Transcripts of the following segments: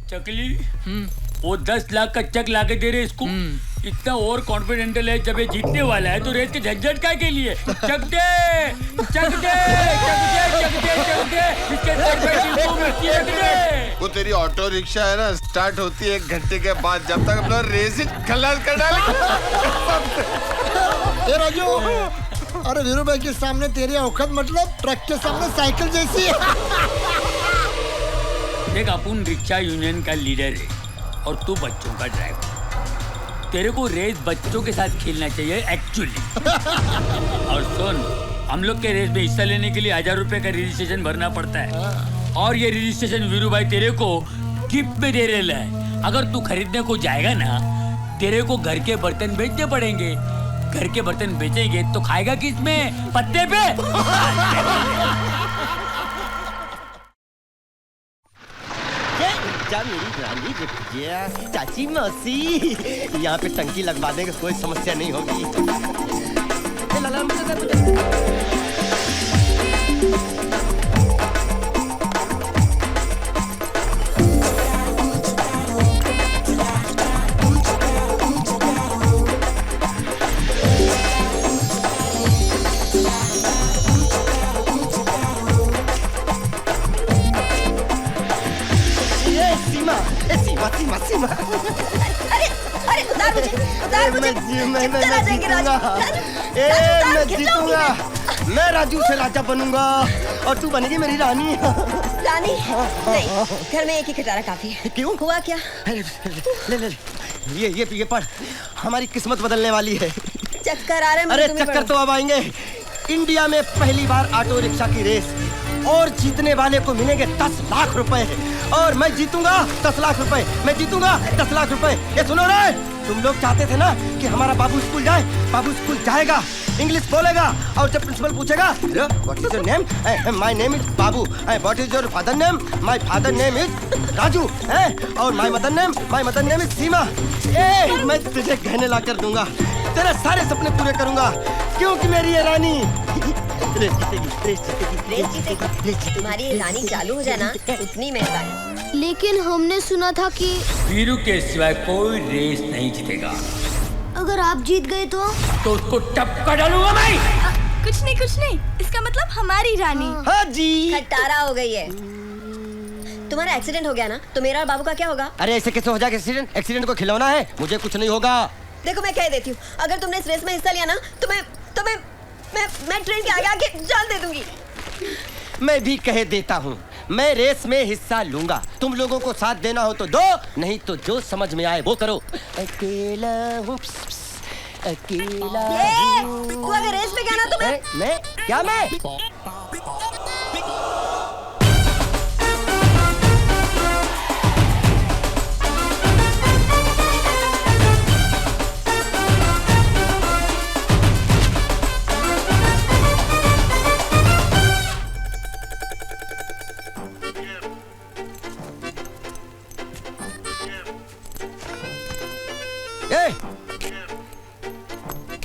चकली वो 10 लाख का चेक लाके दे रहे इसको। इतना और कॉन्फिडेंटल है, जब ये जीतने वाला है तो रेस के झंझट का के लिए चक दे चक दे चक दे चक दे चक दे इसके सर पे टीपू मिर्ची रख दे। वो तेरी ऑटो रिक्शा है ना, स्टार्ट होती है 1 घंटे के बाद, जब तक अपना रेस ही खलास कर डाले। ए राजू, अरे वीरू भाई के सामने तेरी औकात मतलब ट्रक के सामने साइकिल जैसी है। देख अपन रिक्शा यूनियन का लीडर है और तू बच्चों का ड्राइवर। तेरे को रेस बच्चों के साथ खेलना चाहिए एक्चुअली। और सुन, हम लोग के रेस में हिस्सा लेने के लिए 1000 रुपए का रजिस्ट्रेशन भरना पड़ता है और ये रजिस्ट्रेशन वीरू भाई तेरे को गिफ्ट में दे रहा है। अगर तू खरीदने को जाएगा ना, तेरे को घर के बर्तन बेचने पड़ेंगे। घर के बर्तन बेचेंगे तो खाएगा किस में? पत्ते पे। जा मेरी रानी रुकिया, चाची मौसी, यहाँ पे टंकी लगवाने की कोई समस्या नहीं होगी। सीमा अरे अरे उतार मुझे मैं जीतूंगा। मैं राजू से राजा बनूंगा और तू बनेगी मेरी रानी। रानी नहीं, घर में एक ही खटारा काफी है। क्यों? हुआ क्या? ले ले ये पढ़, हमारी किस्मत बदलने वाली है। चक्कर आ रहे हैं। अरे चक्कर तो अब आएंगे। इंडिया में पहली बार ऑटो रिक्शा की रेस और जीतने वाले को मिलेंगे 10 लाख रुपए और मैं जीतूंगा 10 लाख रुपए। मैं जीतूंगा 10 लाख रुपए। ये सुनो रे, तुम लोग चाहते थे ना कि हमारा बाबू स्कूल जाए। बाबू स्कूल जाएगा, इंग्लिश बोलेगा और जब प्रिंसिपल पूछेगा what is your name, my name is Babu. What is your father name, my father name is Raju. और माय मदर नेम इज सीमा। मैं तुझे गहने ला कर दूंगा, तेरे सारे सपने पूरे करूंगा क्योंकि मेरी ये रानी रेस जीतेगी। तुम्हारी रानी चालू हो जाए ना, उतनी मेहरबानी। लेकिन हमने सुना था कि वीरू के सिवाय कोई रेस नहीं जीतेगा। अगर आप जीत गए तो उसको टपका डालूंगा मैं। कुछ नहीं, इसका मतलब हमारी रानी। हाँ जी। खटारा हो गई है। तुम्हारा एक्सीडेंट हो गया ना, तो मेरा और बाबू का क्या होगा? अरे ऐसे कैसे हो जाएगा एक्सीडेंट? एक्सीडेंट को खिलौना है, मुझे कुछ नहीं होगा। देखो मैं कह देती हूँ, अगर तुमने इस रेस में हिस्सा लिया ना तो मैं ट्रेन के आगे आके जान दे दूंगी। मैं भी कह देता हूँ, मैं रेस में हिस्सा लूंगा। तुम लोगों को साथ देना हो तो दो, नहीं तो जो समझ में आए वो करो। अकेला हूँ, अकेला हूँ। तू अगर रेस में गया ना तो मैं क्या मैं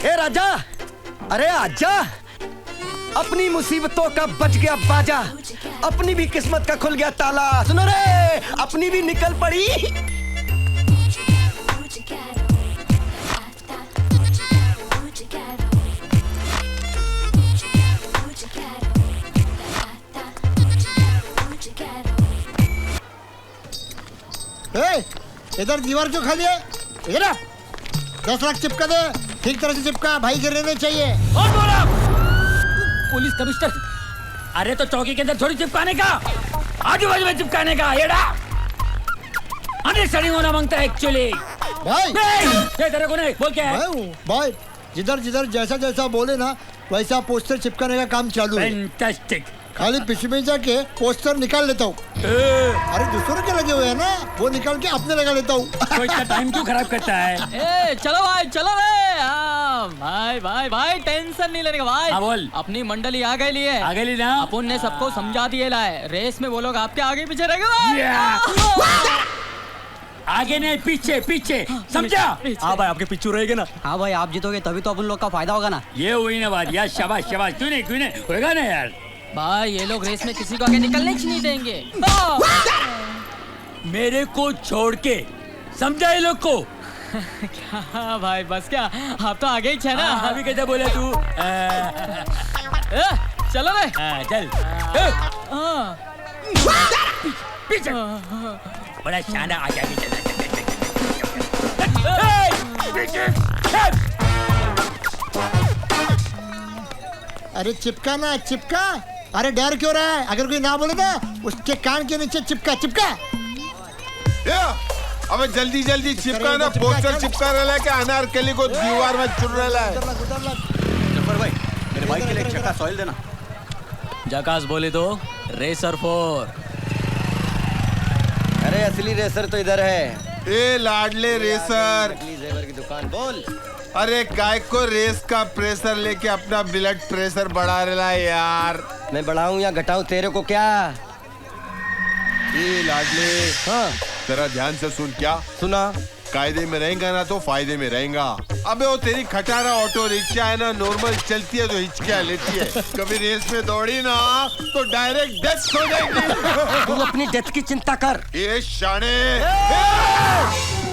ए राजा, अरे आजा। अपनी मुसीबतों का बच गया बाजा, अपनी भी किस्मत का खुल गया ताला। सुनो रे, अपनी भी निकल पड़ी। इधर दीवार क्यों खाली है? इधर 10 लाख चिपका दे, ठीक तरह से चिपका, भाई गिरने चाहिए। और बोला पुलिस कमिश्नर, अरे तो चौकी के अंदर थोड़ी चिपकाने का, आजू बाजू में चिपकाने का। येड़ा अंडरस्टैंडिंग होना मांगता है एक्चुअली। भाई नहीं, तेरे को नहीं बोल क्या है? भाई जिधर जैसा जैसा बोले ना वैसा पोस्टर चिपकाने का काम चालू है। फैंटास्टिक। खाली पीछे में जाके पोस्टर निकाल लेता हूँ। अरे दूसरों के लगे हुए हैं ना, वो निकाल के अपने लगा लेता हूँ। तो इतना टाइम क्यों खराब करता है? चलो भाई, चलो भाई टेंशन नहीं लेने का भाई। हाँ बोल। अपनी मंडली आ गई लिए, आगे ली ना। अपन ने सबको समझा दिए लाए, रेस में वो लोग आपके आगे पीछे रह गए। आगे नहीं, पीछे पीछे, समझा? हाँ भाई, आपके पीछे रहेगा ना। हाँ भाई, आप जीतोगे तभी तो अपन लोग का फायदा होगा ना। ये हुई ना बात यार, शाबाश शाबाश। क्यों नहीं होगा ना यार। भाई ये लोग रेस में किसी को आगे निकलने ही नहीं देंगे। मेरे को छोड़ के, समझा ये लोग को? हाँ भाई बस क्या, आप तो आगे ही छे ना। अभी कैसे बोला तू? चलो रे। चल। पीछे। बड़ा शाना आ जाएगी। अरे चिपका ना, चिपका। अरे डर क्यों रहा है? अगर कोई ना बोले ना उसके कान के नीचे चिपका चिपका। अबे जल्दी जल्दी चिपका ना, पोस्टर चिपका रहा है कि अनारकली को दीवार में चुन रहा है। जफर भाई मेरे बाइक के लिए एक चक्का सॉइल देना। जकास बोले तो रेसर 4। अरे असली रेसर तो इधर है। ए लाडले रेसर, नकली जेवर की दुकान बोल। अरे काय को रेस का प्रेशर लेके अपना ब्लड प्रेशर बढ़ा रहा है यार। मैं बढ़ाऊं या घटाऊं तेरे को क्या? ए लाडले, हाँ जरा ध्यान से सुन। क्या सुना? कायदे में रहेगा ना तो फायदे में रहेगा। अबे वो तेरी खटारा ऑटो रिक्शा है ना, नॉर्मल चलती है तो हिचकियां लेती है। कभी रेस में दौड़ी ना तो डायरेक्ट डेथ हो जाएगी। तू अपनी डेथ की चिंता कर। ये शाने।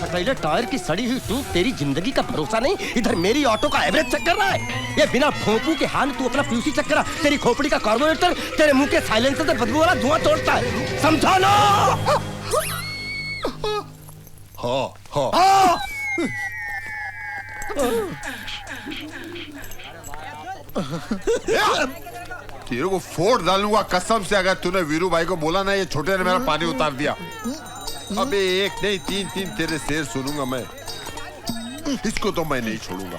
पहले टायर की सड़ी हुई ट्यूब, तेरी जिंदगी का भरोसा नहीं। इधर मेरी ऑटो का एवरेज चेक कर रहा है। ये बिना भोंपू के हाल तू अपना फ्यूसी चेक करा। तेरी खोपड़ी का कार्बोरेटर तेरे मुंह के साइलेंसर से बदबू वाला धुआं तोड़ता है, समझा ना? हाँ हाँ। तेरे को फोड़ डालूंगा कसम से, अगर तूने वीरू भाई को बोला ना ये छोटे ने मेरा पानी उतार दिया। अबे एक नहीं तीन तेरे शेर सुनूंगा मैं। इसको तो मैं नहीं छोड़ूंगा।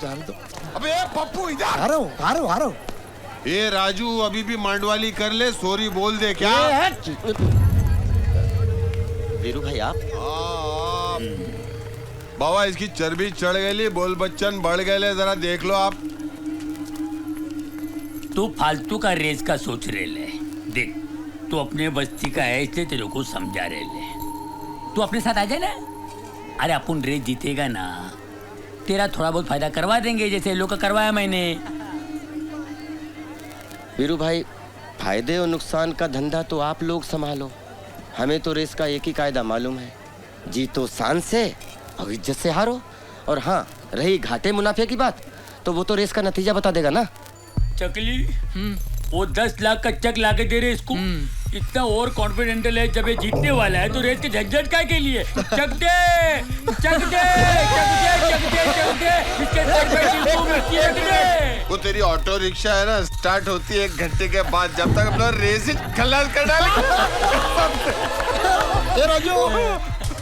जान दो। अबे पप्पू इधर आ रहा हूँ। ए राजू, अभी भी मांडवाली कर ले, सॉरी बोल दे। क्या वीरू भाई आप? बाबा इसकी चर्बी चढ़ गई, बोल बच्चन बढ़ गए, जरा देख लो आप। तू फालतू का रेस का सोच रहे ले। देख तू अपने बस्ती का है इसलिए तेरे को समझा रहे ले। तू अपने साथ आ जाए ना। अरे अपन रेस जीतेगा ना, तेरा थोड़ा बहुत फायदा करवा देंगे जैसे लोग का करवाया मैंने। वीरू भाई फायदे और नुकसान का धंधा तो आप लोग संभालो। हमें तो रेस का एक ही कायदा मालूम है, जीतो शान से और इज्जत से हारो। और हाँ रही घाटे मुनाफे की बात, तो वो तो रेस का नतीजा बता देगा ना। चकली वो 10 लाख का चेक लाके दे रहे इसको। इतना ओवर कॉन्फिडेंटल है, जब ये जीतने वाला है तो रेस के झंझट काय के लिए? चक दे इसके सर पे टीपू मिर्ची रख दे। वो तेरी ऑटो रिक्शा है ना, स्टार्ट होती है 1 घंटे के बाद, जब तक अपना रेस खलास कर डाले। ए राजू,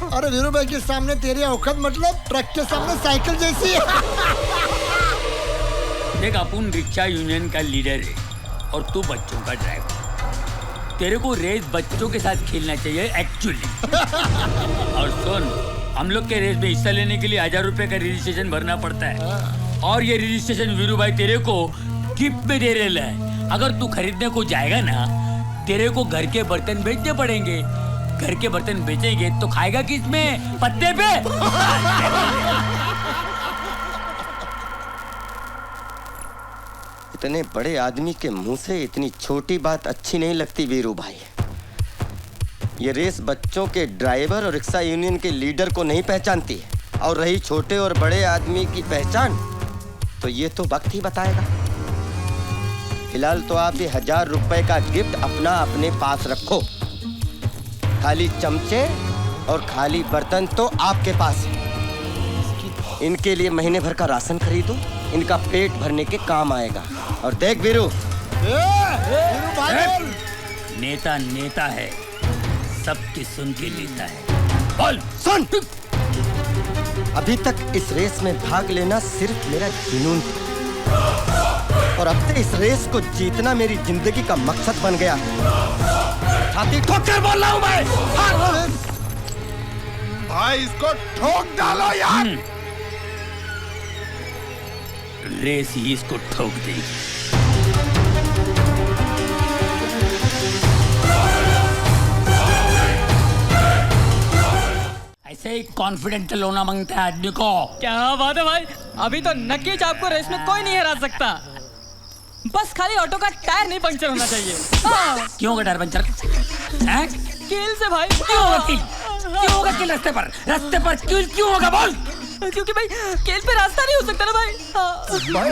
अरे वीरू भाई के सामने तेरी औकात मतलब ट्रक के सामने साइकिल जैसी है। देख अपन रिक्शा यूनियन का लीडर है और तू बच्चों का ड्राइवर। तेरे को रेस बच्चों के साथ खेलना चाहिए एक्चुअली। और सुन, हम लोग के रेस में हिस्सा लेने के लिए 1000 रुपए का रजिस्ट्रेशन भरना पड़ता है। और ये रजिस्ट्रेशन वीरू भाई तेरे को गिफ्ट में दे रहे हैं। अगर तू खरीदने को जाएगा ना, तेरे को घर के बर्तन बेचने पड़ेंगे। घर के बर्तन बेचेंगे तो खाएगा किसमें? पत्ते पे। इतने बड़े आदमी के मुंह से इतनी छोटी बात अच्छी नहीं लगती वीरू भाई। ये रेस बच्चों के ड्राइवर और रिक्शा यूनियन के लीडर को नहीं पहचानती। और रही छोटे और बड़े आदमी की पहचान, तो ये तो वक्त ही बताएगा। फिलहाल तो आप ये 1000 रुपए का गिफ्ट अपने पास रखो। खाली चमचे और खाली बर्तन तो आपके पास है। इनके लिए महीने भर का राशन खरीदो, इनका पेट भरने के काम आएगा। और देख वीरू, नेता नेता है, सबकी सुन के लेता है। बोल सुन, अभी तक इस रेस में भाग लेना सिर्फ मेरा जुनून था, और अब से इस रेस को जीतना मेरी जिंदगी का मकसद बन गया। छाती ठोक कर बोल रहा हूं मैं। भाई इसको ठोक डालो यार। रेस ही इसको ठोक देगी। ऐसे ही कॉन्फिडेंटल होना मांगता है आदमी को। क्या बात है भाई, अभी तो नक्कीच आपको रेस में कोई नहीं हरा सकता। बस खाली ऑटो का टायर नहीं पंक्चर होना चाहिए। क्यों का टायर पंचर? कील से भाई। क्यों होगा कील? क्यों होगा कील रास्ते पर? रास्ते पर कील क्यों होगा बोल? क्योंकि भाई कील पे रास्ता नहीं हो सकता ना भाई। भाई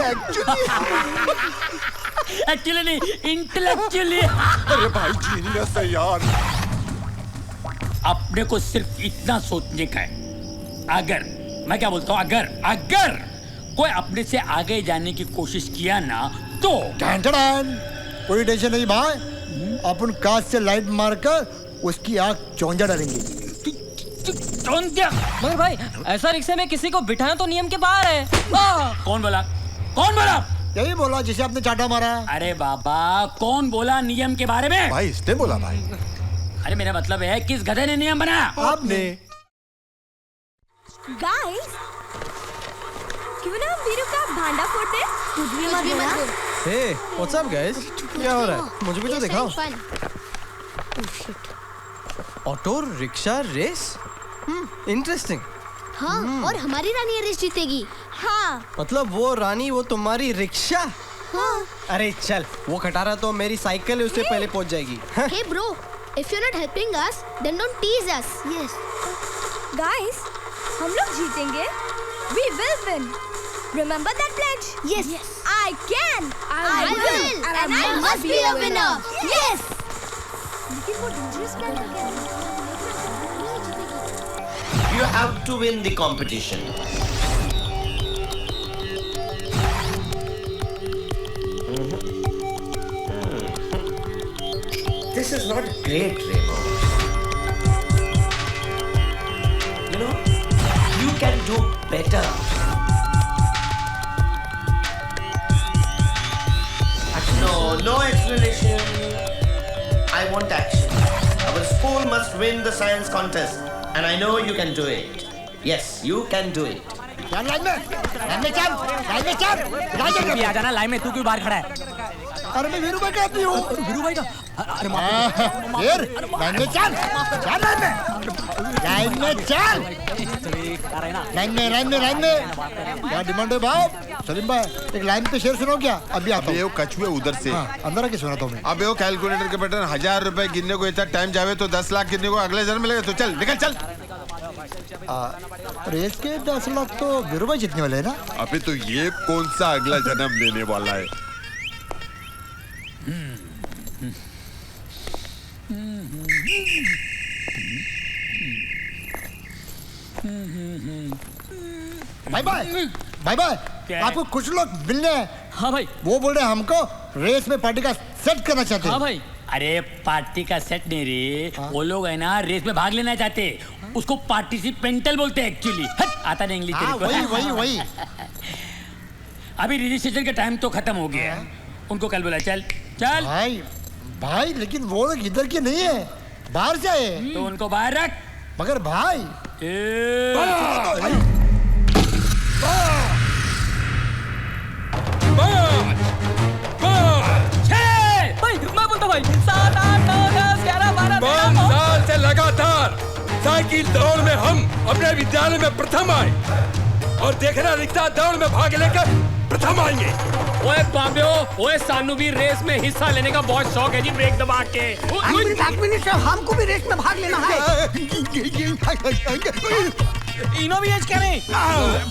एक्चुअली नहीं, इंटेलेक्चुअली। अरे भाई जीनियस है यार। अपने को सिर्फ इतना सोचने का है, अगर मैं क्या बोलता हूँ, अगर कोई अपने से आगे जाने की कोशिश किया ना तो कोई टेंशन नहीं भाई, अपन कांच से लाइट मारकर उसकी आंख चौंजा डालेंगे। मगर भाई ऐसा रिक्शे में किसी को बिठाना तो नियम के बाहर है। कौन बोला? यही बोला जिसे आपने चाटा मारा। अरे बाबा, कौन बोला नियम के बारे में? भाई इसने बोला भाई। अरे मेरा मतलब है, किस गधे ने नियम बनाया? आपने। गाइस, क्यों ना हम वीरू का भांडा फोड़ दे? कुछ भी मत बोलना। Hey, what's up guys? क्या हो रहा है? मुझे भी तो दिखाओ। Auto rickshaw race? इंटरेस्टिंग। हाँ, और हमारी रानी रेस जीतेगी। हाँ। मतलब वो रानी वो तुम्हारी रिक्शा? हाँ। अरे चल, वो खटारा तो मेरी साइकिल है, उससे पहले पहुंच जाएगी। Hey bro, if you're not helping us, then don't tease us. Yes. Guys, हम लोग जीतेंगे। We will win. Remember that pledge? Yes. I can. I will. And I must be a winner. Yes. लेकिन वो dangerous plan था क्या? You have to win the competition. This is not great, Remo. You know, you can do better. No explanation. I want action. Our school must win the science contest. And I know you can do it. Yes, you can do it. Line में चल। भी आ जाना line में, तू क्यों बाहर खड़ा है? अरे मैं वीरू भाई का आदमी हूँ। वीरू भाई का? अरे फिर लाइन में चल। लाइन में। क्या डिमांड है भाव? सलीम भाई, एक लाइन पे शेर सुनो क्या? अभी आता हूँ। अबे वो कछुए उधर से। अंदर आके सुनाता हूँ मैं। अबे वो कैलकुलेटर के बटन 1000 रुपए गिनने को इतना टाइम जावे तो 10 लाख गिनने को अगले जन्म मिलेगा। तो चल निकल चल। रेस के 10 लाख तो वीरू भाई जीतने वाले है ना? अबे तो ये कौन सा अगला जन्म लेने वाला है? भाई आपको कुछ लोग मिलने हैं। हाँ भाई। वो बोल रहे हैं हमको रेस में पार्टी का सेट करना चाहते हैं। हाँ भाई। अरे पार्टी का सेट नहीं रे, वो लोग है ना रेस में भाग लेना चाहते, उसको पार्टिसिपेंटल बोलते हैं एक्चुअली। आता नहीं इंग्लिश तेरे को। वही अभी रजिस्ट्रेशन का टाइम तो खत्म हो गया, उनको कल बोला चल। भाई लेकिन वो लोग इधर के नहीं है, बाहर से आए। तो उनको बाहर रख। मगर भाई मैं बोलता भाई 7, 8, 9, 10, 11, 12, 5 साल से लगातार साइकिल दौड़ में हम अपने विद्यालय में प्रथम आए और देखना रिक्शा दौड़ में भाग लेकर प्रथम आएंगे। ओए बाबियो, ओए सानू भी रेस में हिस्सा लेने का बहुत शौक है जी, ब्रेक दबा के। हमको भी रेस में भाग लेना है। इनो भी एज करें।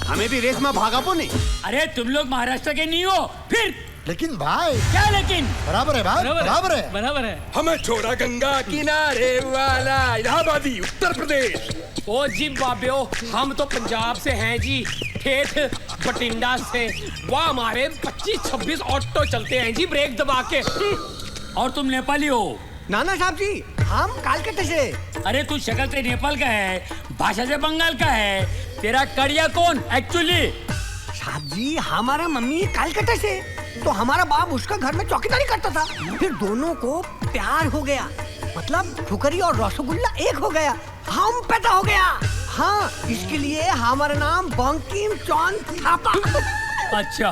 हमें भी रेस में भागा पो नहीं। अरे तुम लोग महाराष्ट्र के नहीं हो फिर? लेकिन भाई क्या लेकिन? बराबर है भाई, बराबर है। हमें छोड़ा गंगा किनारे वाला इलाहाबादी उत्तर प्रदेश। ओ जी बाबियो, हम तो पंजाब से हैं जी, ठेठ बटिंडा से। वहाँ हमारे 25-26 ऑटो चलते हैं जी ब्रेक दबा के। और तुम नेपाली हो? नाना साहब जी, हम कालकाता से। अरे तू शक्ल से नेपाल का है, भाषा से बंगाल का है, तेरा कड़िया कौन एक्चुअली? साहब जी, हमारा मम्मी कालकाता से, तो हमारा बाप उसका घर में चौकीदारी करता था। फिर दोनों को प्यार हो गया, मतलब ठुकरी और रसगुल्ला एक हो गया, हम पैदा हो गया। हाँ, इसके लिए हमारा नाम बंकिम चौन थापा। अच्छा,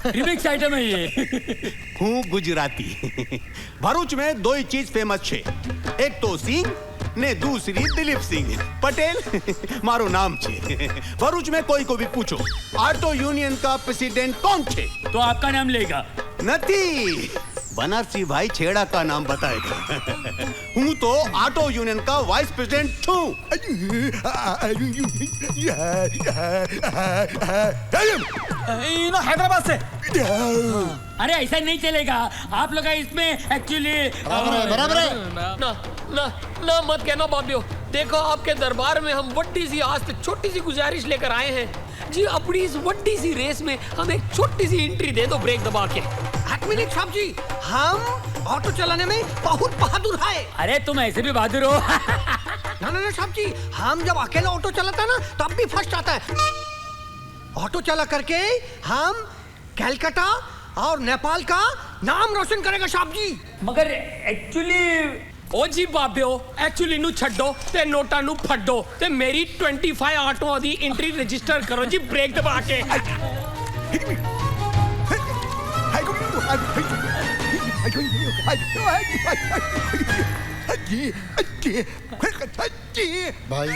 रिमिक्स आइटम है ये। हूँ गुजराती। भरूच में 2 ही चीज फेमस छे, एक तो सिंह ने दूसरी दिलीप सिंह पटेल मारो नाम छे। भरूच में कोई को भी पूछो ऑटो यूनियन का प्रेसिडेंट कौन छे, तो आपका नाम लेगा। नथी बनरसी भाई छेड़ा का नाम बताएगा। हूँ तो ऑटो यूनियन का वाइस प्रेसिडेंट हूँ। हैदराबाद से। अरे ऐसा नहीं चलेगा, आप लोग इसमें एक्चुअली बराबर है। ना ना ना मत कहना बाबियो। देखो आपके दरबार में हम वड्डी सी आज तक छोटी सी गुजारिश लेकर आए हैं जी। अपनी इस वड्डी सी रेस में हम एक छोटी सी एंट्री दे दो ब्रेक दबा के। एक मिनट साहब जी, हम ऑटो चलाने में बहुत बहादुर है। अरे तुम ऐसे भी बहादुर हो। ना ना साहब जी, हम जब अकेला ऑटो चलाता है ना तब भी फर्स्ट आता है। ऑटो चला करके हम कलकत्ता और नेपाल का नाम रोशन करेगा साहब जी। मगर एक्चुअली ओ जी बाबियो, एक्चुअली नु छड्डो ते नोटा नु फड्डो ते मेरी 25 ऑटो दी एंट्री रजिस्टर करो जी ब्रेक दबा के। भाई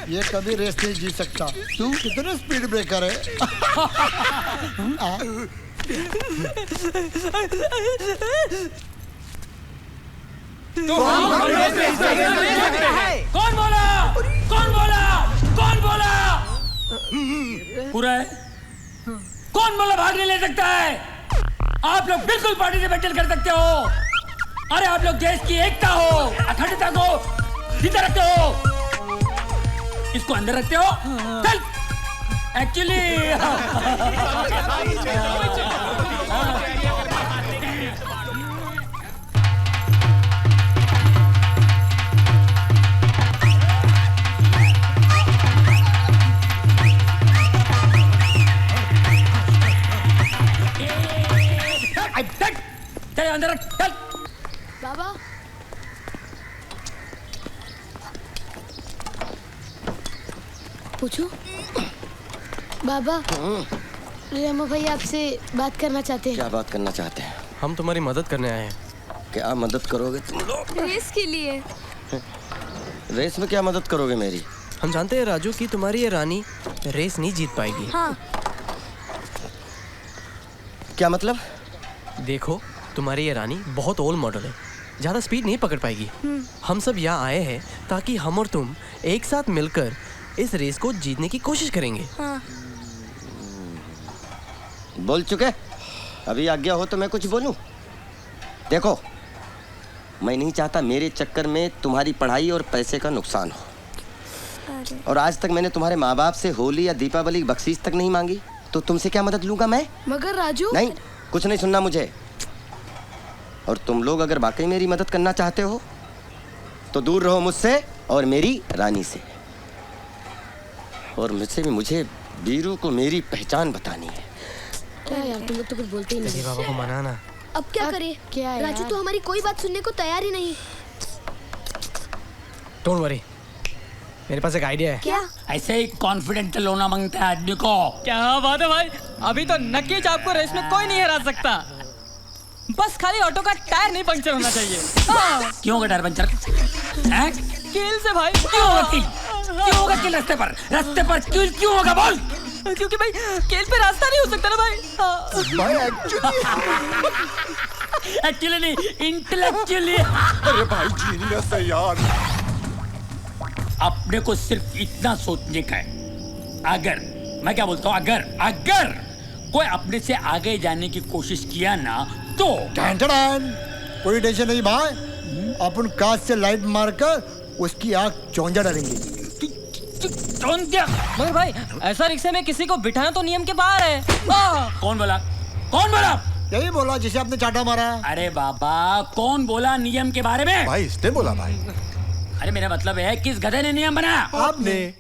ये कभी रेस नहीं जीत सकता। तू कितने स्पीड ब्रेकर है। कौन बोला? कौन बोला? कौन बोला? पूरा है? कौन बोला भाग नहीं ले सकता है? आप लोग बिल्कुल पार्टिसिपेट कर सकते हो। अरे आप लोग देश की एकता हो, अखंडता को जिंदा रखते हो। इसको अंदर रखते हो। चल एक्चुअली चल अंदर रख। चल बाबा पूछो। बाबा रेमो भाई आपसे बात करना चाहते हैं। क्या बात करना चाहते हैं? हम तुम्हारी मदद करने आए हैं। क्या मदद करोगे तुम लोग? रेस के लिए। रेस में क्या मदद करोगे मेरी? हम जानते हैं राजू कि तुम्हारी ये रानी रेस नहीं जीत पाएगी। हाँ। क्या मतलब? देखो तुम्हारी ये रानी बहुत ओल्ड मॉडल है, ज़्यादा स्पीड नहीं पकड़ पाएगी। हम सब यहाँ आए हैं ताकि हम और तुम एक साथ मिलकर इस रेस को जीतने की कोशिश करेंगे। हाँ। बोल चुके? अभी आज्ञा हो तो मैं कुछ बोलूं? देखो मैं नहीं चाहता मेरे चक्कर में तुम्हारी पढ़ाई और पैसे का नुकसान हो। और आज तक मैंने तुम्हारे माँ बाप से होली या दीपावली की बख्शीश तक नहीं मांगी, तो तुमसे क्या मदद लूंगा मैं? मगर राजू नहीं, कुछ नहीं सुनना मुझे। और तुम लोग अगर वाकई मेरी मदद करना चाहते हो तो दूर रहो मुझसे और मेरी रानी से। और मुझसे भी मुझे वीरू को मेरी पहचान बतानी है। क्या यार तुम लोग तो कुछ बोलते ही नहीं। बाबा को मनाना। अब क्या करें? क्या है राजू तो हमारी कोई बात सुनने को तैयार ही नहीं। डोंट वरी, मेरे पास एक आइडिया है। क्या? ऐसे ही कॉन्फिडेंट होना मांगता है आदमी को। क्या बात है भाई, अभी तो नक्कीच आपको रेस में कोई नहीं हरा सकता। बस खाली ऑटो का टायर नहीं पंक्चर होना चाहिए। क्यों होगा टायर पंचर? कील से भाई। क्यों होगा कील? क्यों होगा कील रास्ते पर? रास्ते पर कील क्यों होगा बोल? क्योंकि भाई कील पे रास्ता नहीं हो सकता ना भाई। भाई एक्चुअली नहीं, इंटेलेक्चुअली। अरे भाई जीनियस है यार। अपने को सिर्फ इतना सोचने का है, अगर मैं क्या बोलता हूँ, अगर कोई अपने से आगे जाने की कोशिश किया ना तो कोई टेंशन नहीं भाई, अपन कांच से लाइट मारकर उसकी आंख चौंजा डालेंगे। मगर भाई ऐसा रिक्शे में किसी को बिठाना तो नियम के बाहर है। कौन बोला? कौन बोला? यही बोला जिसे आपने चाटा मारा। अरे बाबा कौन बोला नियम के बारे में? भाई इसने बोला भाई। अरे मेरा मतलब है किस गधे ने नियम बनाया? आपने।